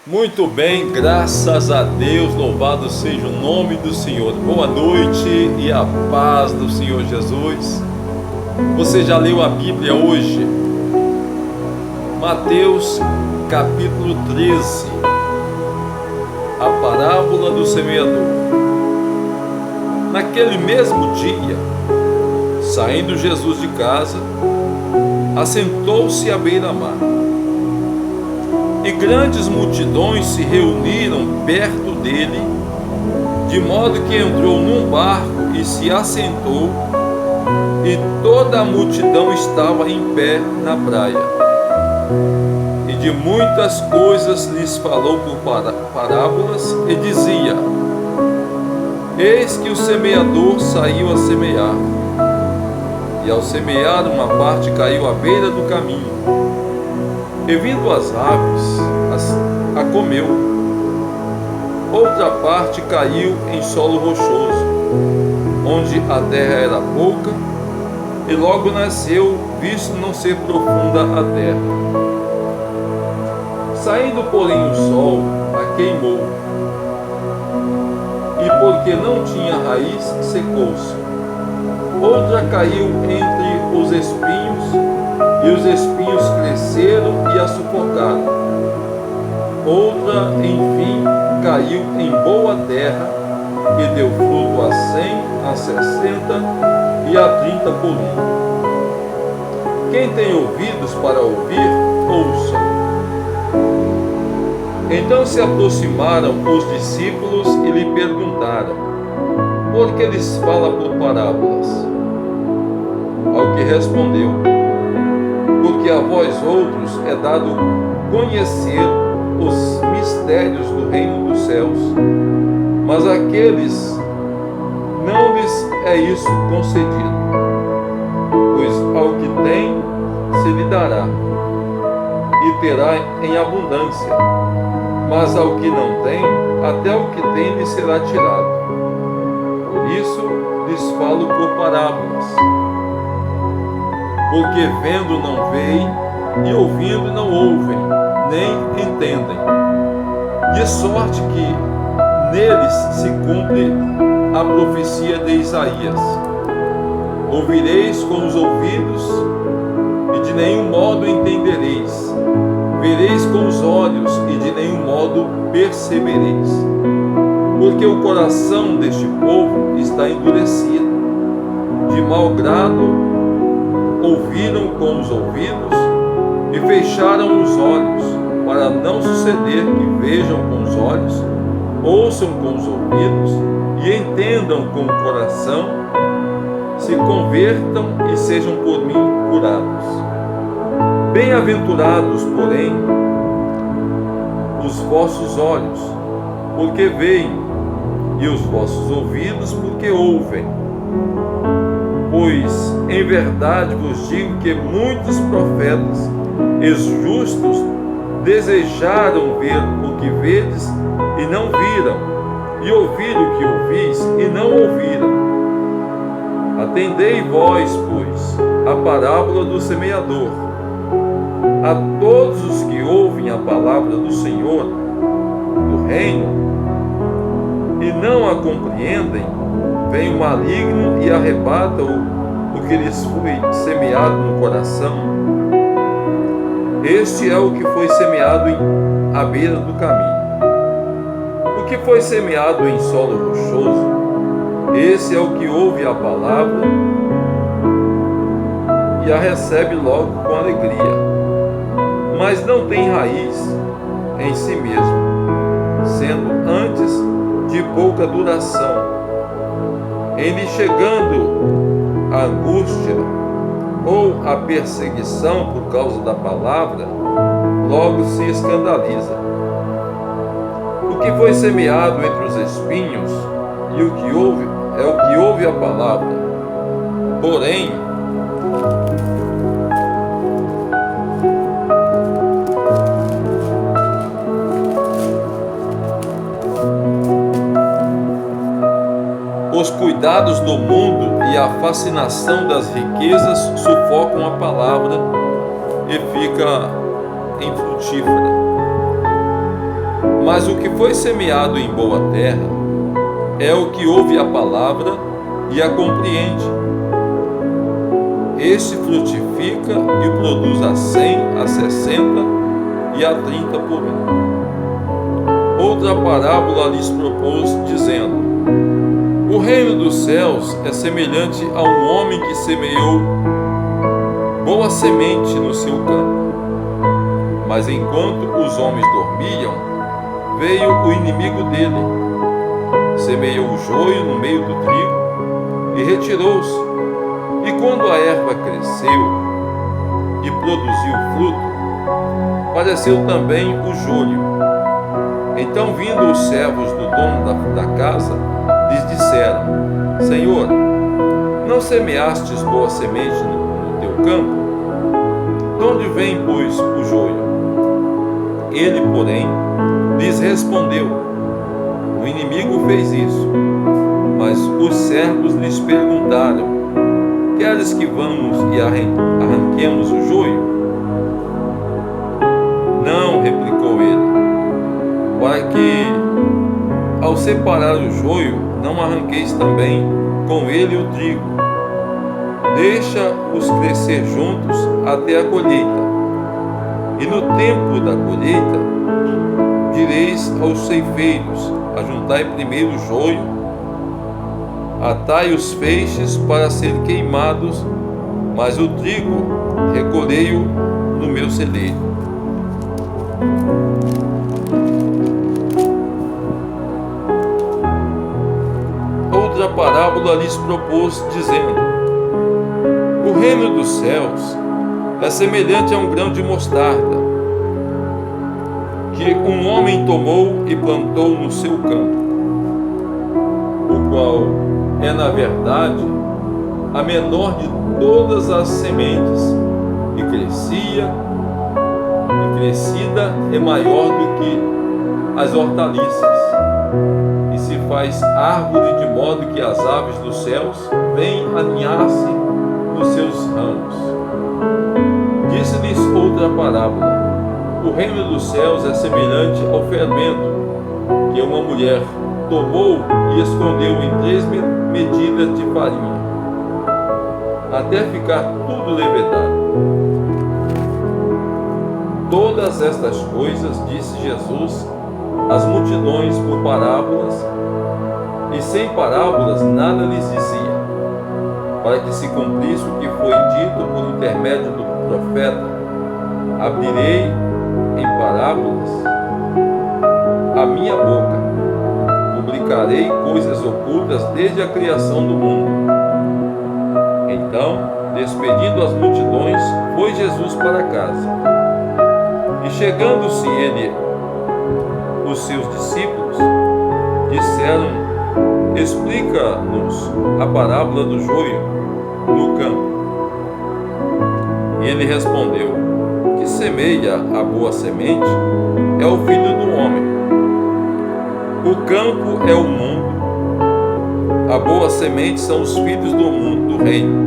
Muito bem, graças a Deus, louvado seja o nome do Senhor. Boa noite e a paz do Senhor Jesus. Você já leu a Bíblia hoje? Mateus capítulo 13, a parábola do semeador. Naquele mesmo dia, saindo Jesus de casa, assentou-se à beira-mar. E grandes multidões se reuniram perto dele, de modo que entrou num barco e se assentou, e toda a multidão estava em pé na praia. E de muitas coisas lhes falou por parábolas, e dizia: Eis que o semeador saiu a semear, e ao semear uma parte caiu à beira do caminho, e vindo as aves, a comeu. Outra parte caiu em solo rochoso, onde a terra era pouca, e logo nasceu, visto não ser profunda a terra. Saindo, porém, o sol, a queimou, e porque não tinha raiz, secou-se. Outra caiu entre os espinhos, e os espinhos cresceram e a sufocaram. Outra, enfim, caiu em boa terra, e deu fruto a 100, a 60 e a 30 por um. Quem tem ouvidos para ouvir, ouça. Então se aproximaram os discípulos e lhe perguntaram: por que lhes fala por parábolas? Ao que respondeu: porque a vós outros é dado conhecer os mistérios do reino dos céus, mas àqueles não lhes é isso concedido. Pois ao que tem se lhe dará, e terá em abundância, mas ao que não tem, até o que tem lhe será tirado. Por isso lhes falo por parábolas. Porque vendo não veem, e ouvindo não ouvem, nem entendem. De sorte que neles se cumpre a profecia de Isaías: ouvireis com os ouvidos, e de nenhum modo entendereis. Vereis com os olhos, e de nenhum modo percebereis. Porque o coração deste povo está endurecido, de mau grado ouviram com os ouvidos e fecharam os olhos, para não suceder que vejam com os olhos, ouçam com os ouvidos e entendam com o coração, se convertam e sejam por mim curados. Bem-aventurados, porém, os vossos olhos, porque veem, e os vossos ouvidos, porque ouvem. Pois, em verdade vos digo que muitos profetas e justos desejaram ver o que vedes e não viram, e ouvir o que ouvis e não ouviram. Atendei vós, pois, a parábola do semeador. A todos os que ouvem a palavra do Senhor, do reino, e não a compreendem, vem o maligno e arrebata o que lhes foi semeado no coração. Este é o que foi semeado à beira do caminho. O que foi semeado em solo rochoso, esse é o que ouve a palavra e a recebe logo com alegria, mas não tem raiz em si mesmo, sendo antes de pouca duração. Em lhe chegando a angústia ou a perseguição por causa da palavra, logo se escandaliza. O que foi semeado entre os espinhos e o que ouve é o que ouve a palavra. Porém, os cuidados do mundo e a fascinação das riquezas sufocam a palavra e fica infrutífera. Mas o que foi semeado em boa terra é o que ouve a palavra e a compreende. Este frutifica e produz a 100, a 60 e a 30 por um. Outra parábola lhes propôs, dizendo: o reino dos céus é semelhante a um homem que semeou boa semente no seu campo. Mas enquanto os homens dormiam, veio o inimigo dele, semeou o joio no meio do trigo e retirou-se. E quando a erva cresceu e produziu fruto, pareceu também o joio. Então, vindo os servos do dono da casa, lhes disseram: Senhor, não semeastes boa semente no teu campo? De onde vem, pois, o joio? Ele, porém, lhes respondeu: o inimigo fez isso. Mas os servos lhes perguntaram: queres que vamos e arranquemos o joio? Não, replicou ele, para que, ao separar o joio, não arranqueis também com ele o trigo. Deixa-os crescer juntos até a colheita. E no tempo da colheita, direis aos ceifeiros: ajuntai primeiro o joio, atai os feixes para ser queimados, mas o trigo recolhei-o no meu celeiro. Outra parábola lhes propôs, dizendo: o reino dos céus é semelhante a um grão de mostarda, que um homem tomou e plantou no seu campo, o qual é, na verdade, a menor de todas as sementes, e crescida é maior do que as hortaliças, e se faz árvore de modo que as aves dos céus vêm aninhar-se nos seus ramos. Disse-lhes outra parábola: o reino dos céus é semelhante ao fermento que uma mulher tomou e escondeu em 3 medidas de farinha, até ficar tudo levedado. Todas estas coisas disse Jesus às multidões por parábolas, e sem parábolas nada lhes dizia, para que se cumprisse o que foi dito por intermédio do profeta: abrirei em parábolas a minha boca, publicarei coisas ocultas desde a criação do mundo. Então, despedindo as multidões, foi Jesus para casa. E chegando-se ele, os seus discípulos disseram: explica-nos a parábola do joio no campo. E ele respondeu: o que semeia a boa semente é o Filho do homem. O campo é o mundo. A boa semente são os filhos do mundo, do reino.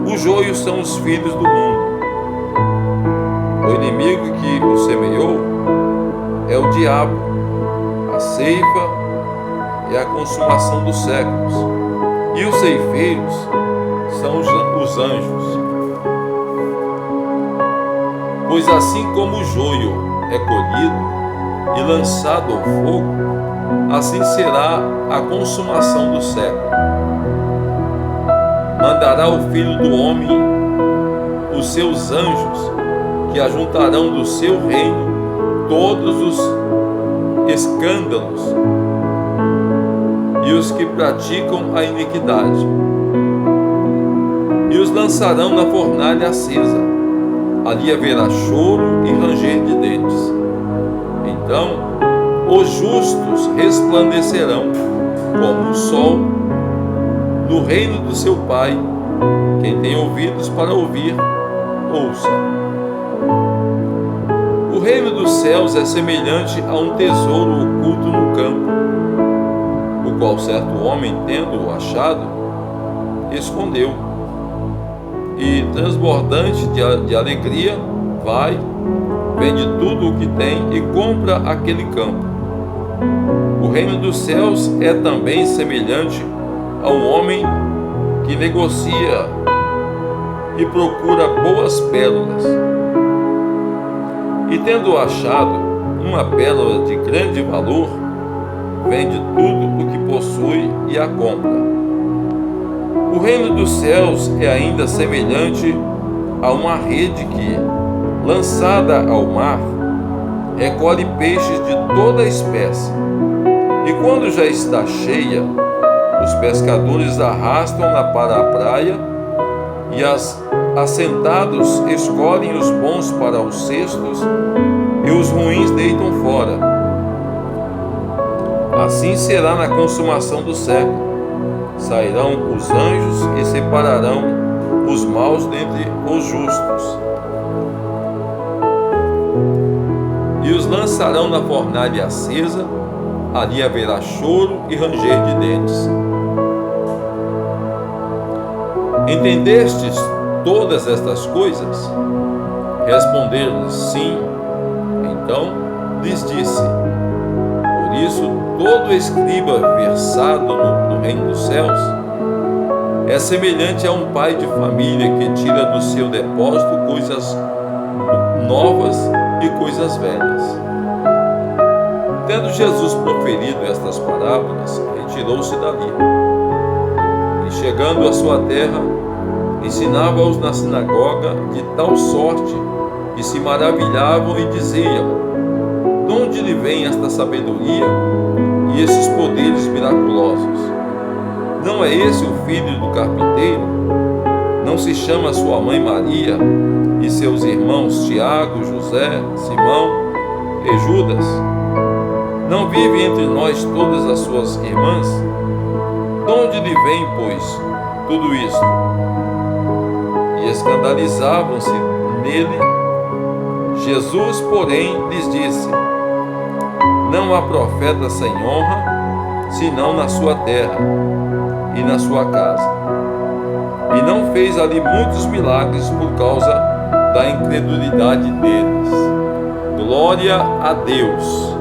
Os joios são os filhos do mundo. O inimigo que o semeou é o diabo. A ceifa é a consumação dos séculos. E os ceifeiros são os anjos. Pois assim como o joio é colhido e lançado ao fogo, assim será a consumação do século. Mandará o Filho do homem os seus anjos, que ajuntarão do seu reino todos os escândalos e os que praticam a iniquidade, e os lançarão na fornalha acesa. Ali haverá choro e ranger de dentes. Então os justos resplandecerão como o sol no reino do seu Pai. Quem tem ouvidos para ouvir, ouça. O reino dos céus é semelhante a um tesouro oculto no campo, o qual certo homem, tendo-o achado, escondeu. E, transbordante de alegria, vai, vende tudo o que tem e compra aquele campo. O reino dos céus é também semelhante a um homem que negocia e procura boas pérolas. E tendo achado uma pérola de grande valor, vende tudo o que possui e a compra. O reino dos céus é ainda semelhante a uma rede que, lançada ao mar, recolhe peixes de toda espécie. E quando já está cheia, os pescadores arrastam-na para a praia e assentados escolhem os bons para os cestos e os ruins deitam fora. Assim será na consumação do século. Sairão os anjos e separarão os maus dentre os justos, e os lançarão na fornalha acesa. Ali haverá choro e ranger de dentes. Entendestes todas estas coisas? Responderam-lhes: sim. Então lhes disse: por isso todo escriba versado no reino dos céus é semelhante a um pai de família que tira do seu depósito coisas novas e coisas velhas. Tendo Jesus proferido estas parábolas, retirou-se dali. E chegando à sua terra, ensinava-os na sinagoga de tal sorte que se maravilhavam e diziam: de onde lhe vem esta sabedoria e esses poderes miraculosos? Não é esse o filho do carpinteiro? Não se chama sua mãe Maria e seus irmãos Tiago, José, Simão e Judas? Não vive entre nós todas as suas irmãs? De onde lhe vem, pois, tudo isto? E escandalizavam-se nele. Jesus, porém, lhes disse: não há profeta sem honra, senão na sua terra e na sua casa. E não fez ali muitos milagres por causa da incredulidade deles. Glória a Deus!